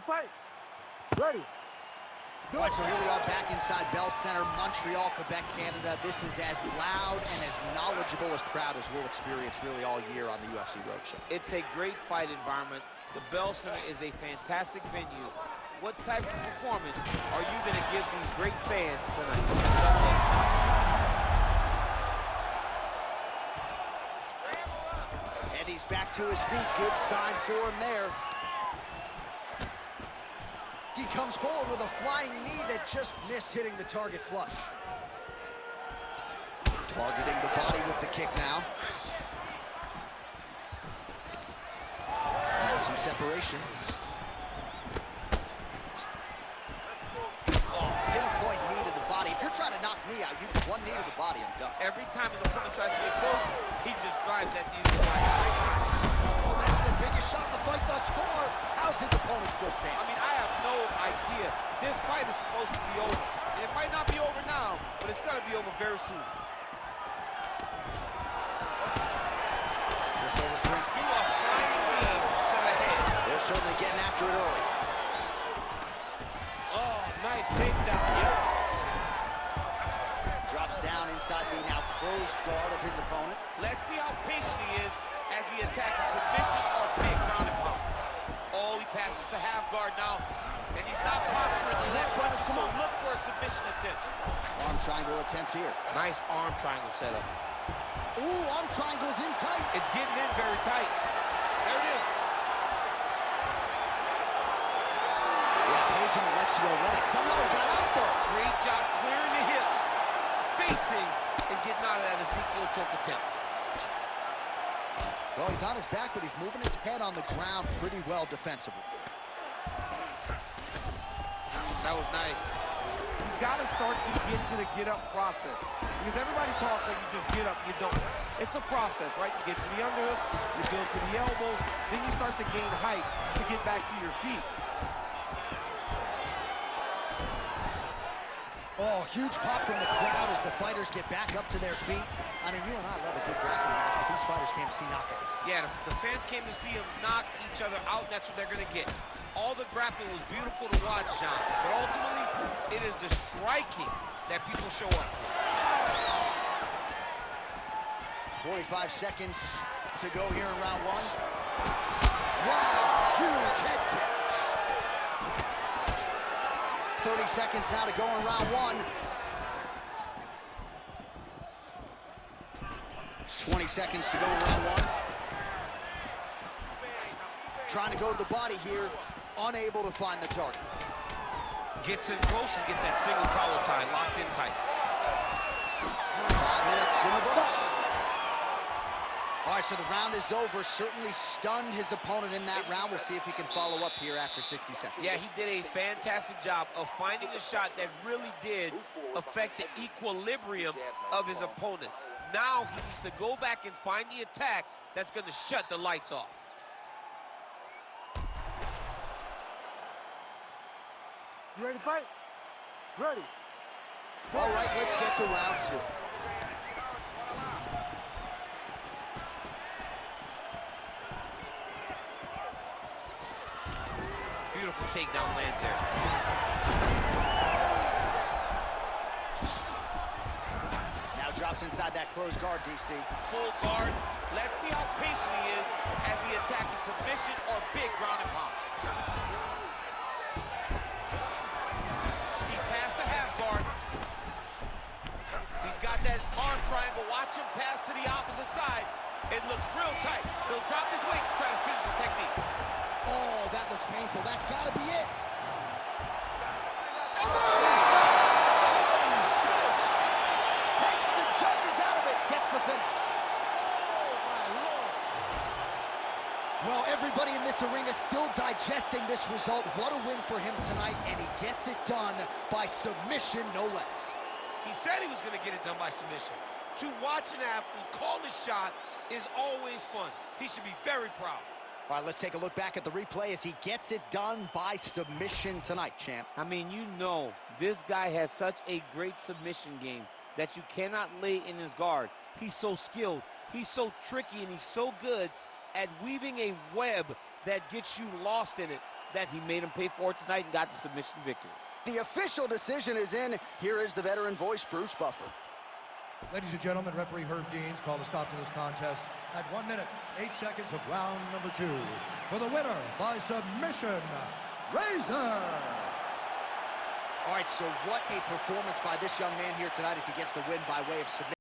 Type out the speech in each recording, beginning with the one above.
fight? Ready. All right, so here we are back inside Bell Center, Montreal, Quebec, Canada. This is as loud and as knowledgeable a crowd as we'll experience really all year on the UFC Roadshow. It's a great fight environment. The Bell Center is a fantastic venue. What type of performance are you going to give these great fans tonight? And he's back to his feet. Good sign for him there. He comes forward with a flying knee that just missed hitting the target flush. Targeting the body with the kick now. Some separation. Oh, pinpoint knee to the body. If you're trying to knock me out, you one knee to the body, I'm done. Every time his opponent tries to get close, he just drives that knee to the body. Oh, that's the biggest shot in the fight thus far. How's his opponent still standing? I mean, I have no idea. This fight is supposed to be over. And it might not be over now, but it's going to be over very soon. Just over three. You are flying knee to the head. They're certainly getting after it early. Oh, nice takedown. Yep. Drops down inside the now closed guard of his opponent. Let's see how patient he is as he attacks a submission or big ground and pound. Oh, he passes the half guard now, and he's not posturing the left one, so look for a submission attempt. Arm triangle attempt here. Nice arm triangle setup. Ooh, arm triangle's in tight. It's getting in very tight. There it is. Yeah, Page and Alexio Lennox. Somehow he got out though. Great job clearing the hips, facing, and getting out of that Ezekiel choke attempt. Well, he's on his back, but he's moving his head on the ground pretty well defensively. That was nice. He's got to start to get to the get-up process. Because everybody talks like you just get up, you don't. It's a process, right? You get to the underhook, you build to the elbows, then you start to gain height to get back to your feet. Oh, huge pop from the crowd as the fighters get back up to their feet. I mean, you and I love a good grappling match, but these fighters came to see knockouts. Yeah, the fans came to see him knock each other out, and that's what they're going to get. All the grappling was beautiful to watch, Sean, but ultimately, it is the striking that people show up for. 45 seconds to go here in round one. Wow, huge head kick. 30 seconds now to go in round one. 20 seconds to go in round one. Trying to go to the body here, unable to find the target. Gets in close and gets that single collar tie locked in tight. 5 minutes in the books. All right, so the round is over. Certainly stunned his opponent in that round. We'll see if he can follow up here after 60 seconds. Yeah, he did a fantastic job of finding a shot that really did affect the equilibrium of his opponent. Now he needs to go back and find the attack that's going to shut the lights off. You ready to fight? Ready. All right, let's get to round two. Beautiful takedown lands there. Now drops inside that closed guard, DC. Full guard. Let's see how patient he is as he attacks a submission or big ground and pound. He passed the half guard. He's got that arm triangle. Watch him pass to the opposite side. It looks real tight. He'll drop his weight and try to finish his technique. Oh, that looks painful. That's got to be it. And there it is! Holy smokes! Takes the judges out of it. Gets the finish. Oh, my Lord. Well, everybody in this arena still digesting this result. What a win for him tonight, and he gets it done by submission, no less. He said he was going to get it done by submission. To watch an athlete call his shot is always fun. He should be very proud. All right, let's take a look back at the replay as he gets it done by submission tonight, champ. I mean, you know, this guy has such a great submission game that you cannot lay in his guard. He's so skilled, he's so tricky, and he's so good at weaving a web that gets you lost in it. that he made him pay for it tonight and got the submission victory. The official decision is in. Here is the veteran voice, Bruce Buffer. Ladies and gentlemen, referee Herb Deans called a stop to this contest at 1 minute, 8 seconds of round number 2. For the winner by submission, Razor. All right, so what a performance by this young man here tonight as he gets the win by way of submission.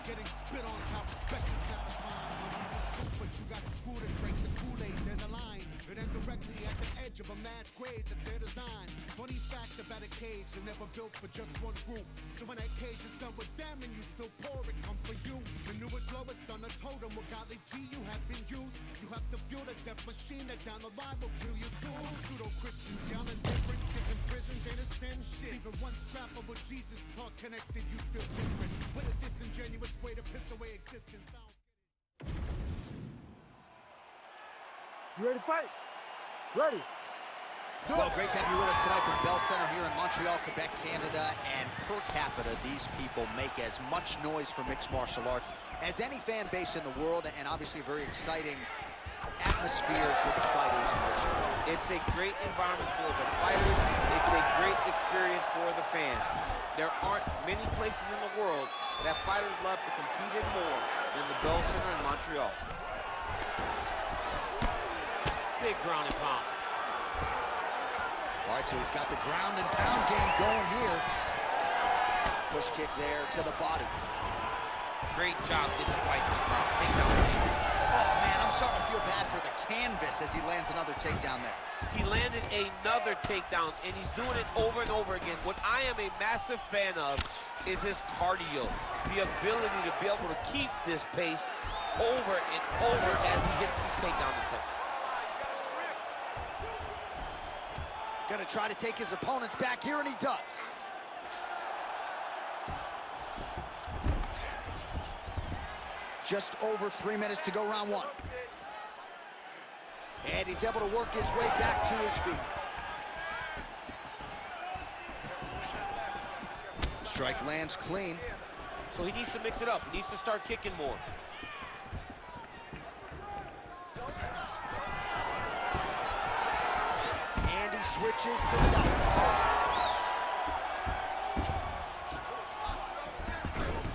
Getting spit on, how respect is not defined. But you got screwed and drank the Kool-Aid, there's a line. It ends directly at the edge of a mass grave that's their design. Funny fact about a cage, they're never built for just one group. So when that cage is done with them and you still pour it, come for you. The newest, lowest on the totem, with golly G you have been used. You have to build a death machine that down the line will kill you too. Pseudo-Christians yelling different, kids in prisons ain't a sin shit. Even one scrap of what Jesus taught connected, you feel different. With a disingenuous way to piss away existence. You ready to fight? Ready. Well, great to have you with us tonight from Bell Center here in Montreal, Quebec, Canada. And per capita, these people make as much noise for mixed martial arts as any fan base in the world, and obviously a very exciting atmosphere for the fighters in which to. It's a great environment for the fighters. It's a great experience for the fans. There aren't many places in the world that fighters love to compete in more than the Bell Center in Montreal. Big ground and pound. All right, so he's got the ground and pound game going here. Push kick there to the body. Great job getting the fight to the ground. Takedown. Oh, man, I'm starting to feel bad for the canvas as he lands another takedown there. He landed another takedown, and he's doing it over and over again. What I am a massive fan of is his cardio, the ability to be able to keep this pace over and over as he hits his takedown attempts. Gonna try to take his opponents back here, and he does. Just over 3 minutes to go, round 1. And he's able to work his way back to his feet. Strike lands clean. So he needs to mix it up. He needs to start kicking more. And he switches to southpaw.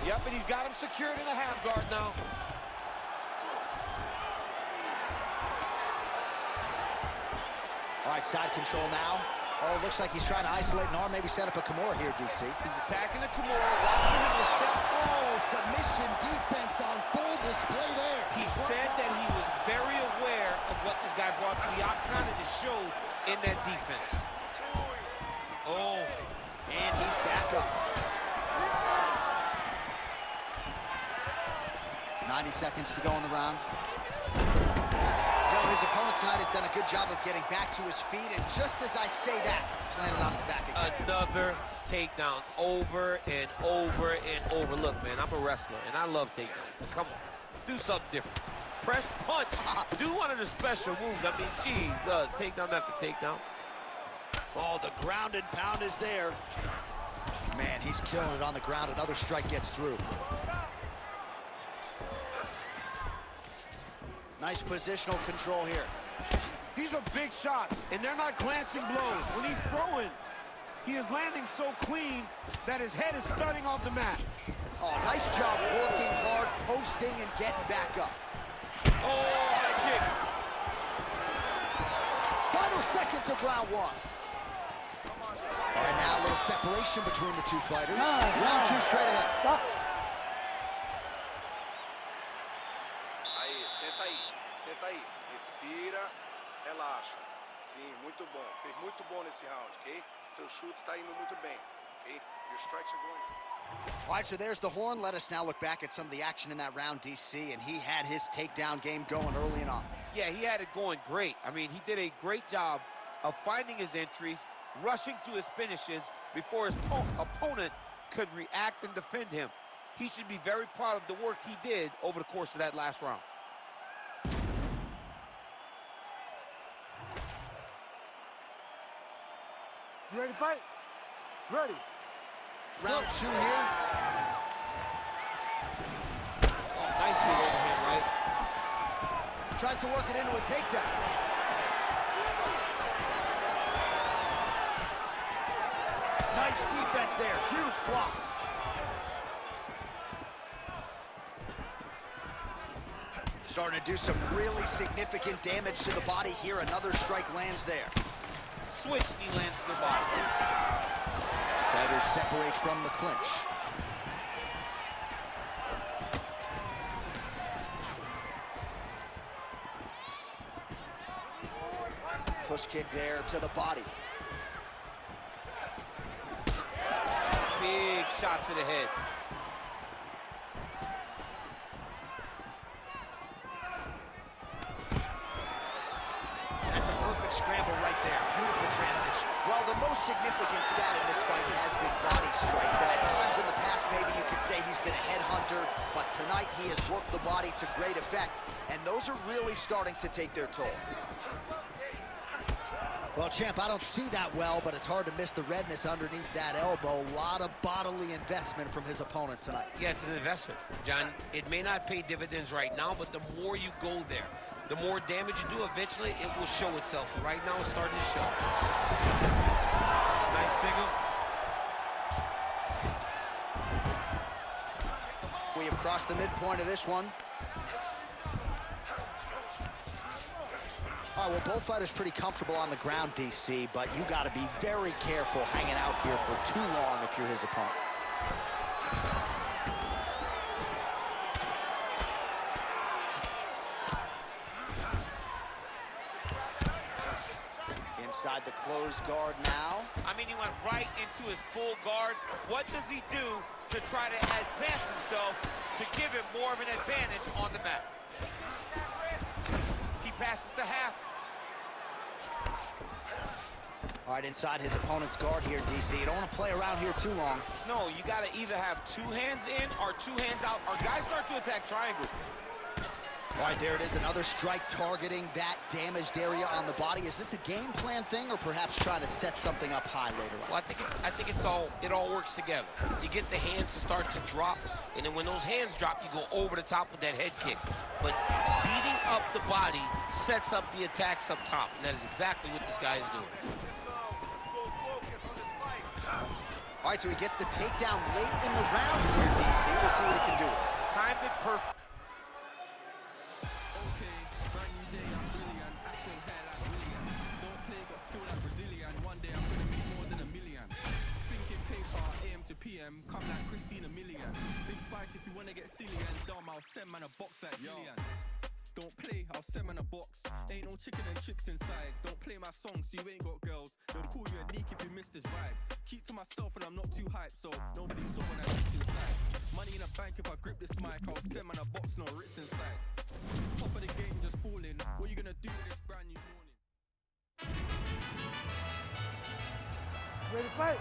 Yep, and he's got him secured in a half guard now. All right, side control now. Oh, it looks like he's trying to isolate an arm, maybe set up a Kimura here, DC. He's attacking the Kimura, watch for him to step. Oh, submission defense on full display there. He said that he was very aware of what this guy brought to the octagon, and it showed in that defense. Oh. And he's back up. 90 seconds to go in the round. Well, his opponent tonight has done a good job of getting back to his feet, and just as I say that, landed on his back again. Another takedown over and over and over. Look, man, I'm a wrestler, and I love takedowns. Come on, do something different. Press punch. Do one of the special moves. I mean, Jesus, takedown after takedown. Oh, the ground and pound is there. Man, he's killing it on the ground. Another strike gets through. Nice positional control here. These are big shots, and they're not glancing blows. When he's throwing, he is landing so clean that his head is thudding off the mat. Oh, nice job working hard, posting, and getting back up. Oh, high kick. Final seconds of round 1. All right, now a little separation between the two fighters. Round 2 straight ahead. Stop. Senta aí, respira, relaxa. Sim, muito bom. Fez muito bom nesse round, ok? Seu chute tá indo muito bem, ok? Your strikes are going. All right, so there's the horn. Let us now look back at some of the action in that round, DC, and he had his takedown game going early and often. Yeah, he had it going great. I mean, he did a great job of finding his entries, rushing to his finishes before his opponent could react and defend him. He should be very proud of the work he did over the course of that last round. You ready to fight? Ready. Round 2 here. Nice big overhand, right? Tries to work it into a takedown. Nice defense there. Huge block. Starting to do some really significant damage to the body here. Another strike lands there. Switch knee lands to the body. Fighters separate from the clinch. Push kick there to the body. Big shot to the head. That's a perfect scramble right there. Beautiful transition. Well, the most significant stat in this fight has been body strikes, and at times in the past, maybe you could say he's been a headhunter, but tonight he has worked the body to great effect, and those are really starting to take their toll. Well, champ, I don't see that well, but it's hard to miss the redness underneath that elbow. A lot of bodily investment from his opponent tonight. Yeah, it's an investment, John. It may not pay dividends right now, but the more you go there, the more damage you do, eventually it will show itself. And right now it's starting to show. Nice single. We have crossed the midpoint of this one. All right, well, both fighters pretty comfortable on the ground, DC, but you got to be very careful hanging out here for too long if you're his opponent. Inside the closed guard now. I mean, he went right into his full guard. What does he do to try to advance himself to give him more of an advantage on the mat? He passes to half. All right, inside his opponent's guard here, DC. You don't want to play around here too long. No, you got to either have two hands in or two hands out, or guys start to attack triangles. All right, there it is, another strike targeting that damaged area on the body. Is this a game plan thing, or perhaps trying to set something up high later on? Well, I think it all works together. You get the hands to start to drop, and then when those hands drop, you go over the top with that head kick. But beating up the body sets up the attacks up top, and that is exactly what this guy is doing. All right, so he gets the takedown late in the round here, DC. We'll see what he can do. Timed it perfect. Okay, brand new day, I'm brilliant. Afro hair like William. Don't play, got skill like Brazilian. One day I'm gonna make more than $1 million. Thinking paper, AM to PM, come like Christina Milian. Think twice if you wanna get silly and dumb, I'll send man a box like Gillian. Don't play, I'll send man a box. Ain't no chicken and chicks inside. Don't play my songs, so you ain't got girls. They'll call you a neek if you miss this vibe. Keep to myself and I'm not too hyped, so nobody saw when I looked inside. Money in a bank if I grip this mic, I'll send man a box, no Ritz inside. Top of the game just falling. What you gonna do with this brand new morning? Ready to fight?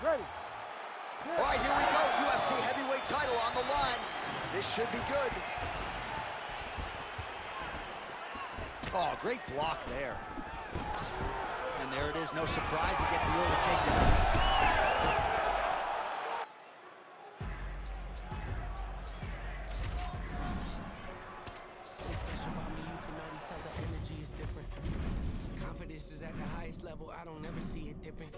Ready. All right, here we go. UFC heavyweight title on the line. This should be good. Oh, great block there. And there it is, no surprise, he gets the early takedown. So special about me, you can already tell the energy is different. Confidence is at the highest level, I don't ever see it dipping.